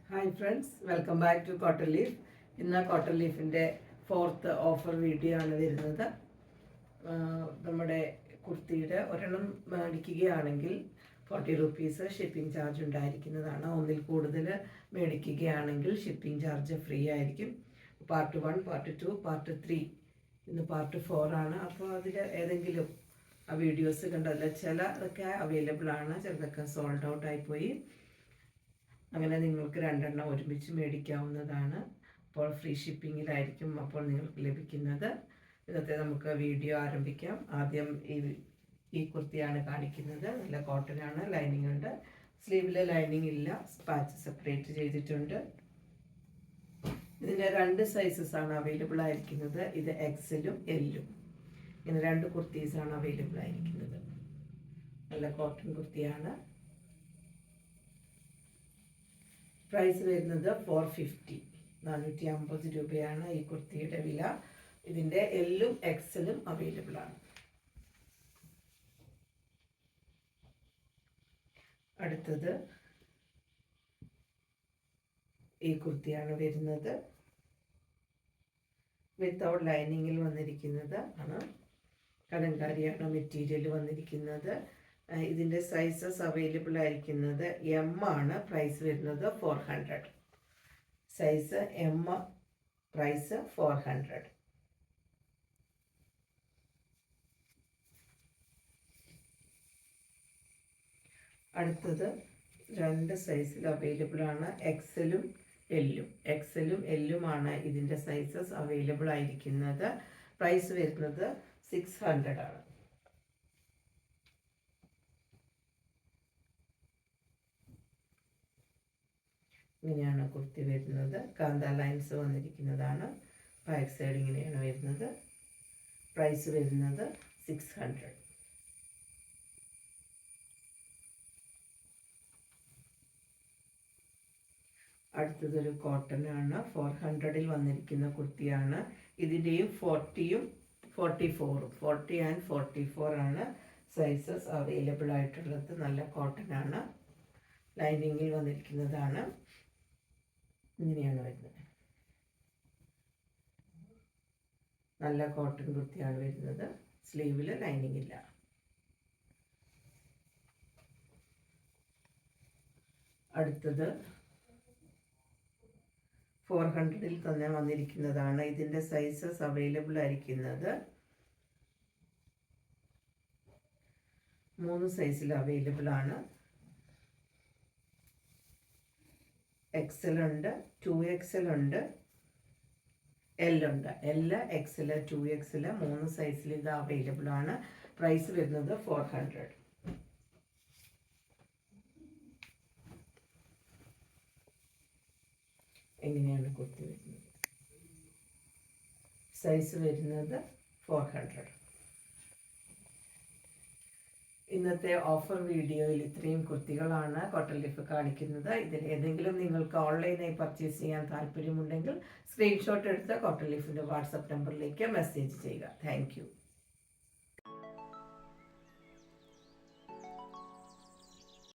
Hi friends, welcome back to cotton leaf. ഇന്ന് cotton ലീഫിൻ്റെ 4th offer video ആണ് വരുന്നത്. നമ്മുടെ കുർത്തിയുടെ ഒരെണ്ണം മേടിക്കുകയാണെങ്കിൽ 40 റുപ്പീസ് ഷിപ്പിംഗ് ചാർജ് ഉണ്ടായിരിക്കുന്നതാണ്. ഒന്നിൽ കൂടുതൽ മേടിക്കുകയാണെങ്കിൽ ഷിപ്പിംഗ് ചാർജ് ഫ്രീ ആയിരിക്കും. പാർട്ട് 1, പാർട്ട് 2, പാർട്ട് 3, ഇന്ന് പാർട്ട് 4 ആണ്. അപ്പോൾ അതിൽ ഏതെങ്കിലും ആ വീഡിയോസ് കണ്ടല്ല, ചിലതൊക്കെ അവൈലബിൾ ആണ്, ചിലതൊക്കെ സോൾഡ് ഔട്ട് ആയിപ്പോയി. അങ്ങനെ നിങ്ങൾക്ക് 2 എണ്ണം ഒരുമിച്ച് മേടിക്കാവുന്നതാണ്. അപ്പോൾ ഫ്രീ ഷിപ്പിങ്ങിലായിരിക്കും അപ്പോൾ നിങ്ങൾക്ക് ലഭിക്കുന്നത്. ഇന്നത്തെ നമുക്ക് വീഡിയോ ആരംഭിക്കാം. ആദ്യം ഈ കുർത്തിയാണ് കാണിക്കുന്നത്. നല്ല കോട്ടൺ ആണ്, ലൈനിങ് ഉണ്ട്. സ്ലീവിൽ ലൈനിങ് ഇല്ല, പാച്ച് സെപ്പറേറ്റ് ചെയ്തിട്ടുണ്ട്. ഇതിൻ്റെ 2 സൈസസ് ആണ് അവൈലബിൾ ആയിരിക്കുന്നത്. ഇത് എക്സലും എല്ലും, ഇങ്ങനെ 2 കുർത്തീസാണ് അവൈലബിൾ ആയിരിക്കുന്നത്. നല്ല കോട്ടൺ കുർത്തിയാണ്. പ്രൈസ് വരുന്നത് 450, 450 രൂപയാണ് ഈ കുർത്തിയുടെ വില. ഇതിൻ്റെ എല്ലും എക്സലും അവൈലബിൾ ആണ്. അടുത്തത് ഈ കുർത്തിയാണ് വരുന്നത്. വിത്തൗട്ട് ലൈനിങ്ങിൽ വന്നിരിക്കുന്നത് ആണ്. കലങ്കാരിയാണ് മെറ്റീരിയൽ വന്നിരിക്കുന്നത്. ഇതിൻ്റെ സൈസസ് അവൈലബിൾ ആയിരിക്കുന്നത് എം ആണ്. പ്രൈസ് വരുന്നത് 400. Size M, price 400. അടുത്തത് 2 സൈസിൽ അവൈലബിൾ ആണ്, എക്സലും എല്ലും. എക്സലും എല്ലുമാണ് ഇതിൻ്റെ സൈസസ് അവൈലബിൾ ആയിരിക്കുന്നത്. പ്രൈസ് വരുന്നത് 600 ആണ്. ഇങ്ങനെയാണ് കുർത്തി വരുന്നത്. കാന്ത ലൈൻസ് വന്നിരിക്കുന്നതാണ്. ബാക്ക് സൈഡ് ഇങ്ങനെയാണ് വരുന്നത്. പ്രൈസ് വരുന്നത് 600. അടുത്തതൊരു കോട്ടൺ ആണ്. 400ൽ വന്നിരിക്കുന്ന കുർത്തിയാണ്. ഇതിൻ്റെയും 40യും 44ഉം 40 ആൻഡ് 44 ആണ് സൈസസ് അവൈലബിൾ ആയിട്ടുള്ളത്. നല്ല കോട്ടൺ ആണ്, ലൈനിങ്ങിൽ വന്നിരിക്കുന്നതാണ്. ഇങ്ങനെയാണ് വരുന്നത്. നല്ല കോട്ടൺ കുർത്തിയാണ് വരുന്നത്. സ്ലീവിൽ ലൈനിങ് ഇല്ല. അടുത്തത് 400ൽ തന്നെ വന്നിരിക്കുന്നതാണ്. ഇതിൻ്റെ സൈസസ് അവൈലബിൾ ആയിരിക്കുന്നത് 3 സൈസിൽ അവൈലബിൾ ആണ്. എക്സൽ ഉണ്ട്, 2XL ഉണ്ട്, എൽ ഉണ്ട്. എൽ, എക്സൽ, 2XL 3 സൈസിൽ ഇത് അവൈലബിൾ ആണ്. പ്രൈസ് വരുന്നത് 400. എങ്ങനെയാണ് കുർത്തി വരുന്നത്? സൈസ് വരുന്നത് 400. ഇന്നത്തെ ഓഫർ വീഡിയോയിൽ ഇത്രയും കുർത്തികളാണ് കോട്ടൺ ലീഫ് കാണിക്കുന്നത്. ഇതിൽ ഏതെങ്കിലും നിങ്ങൾക്ക് ഓൺലൈനായി പർച്ചേസ് ചെയ്യാൻ താല്പര്യമുണ്ടെങ്കിൽ സ്ക്രീൻഷോട്ട് എടുത്ത് കോട്ടൺ ലീഫിൻ്റെ വാട്സപ്പ് നമ്പറിലേക്ക് മെസ്സേജ് ചെയ്യുക. താങ്ക്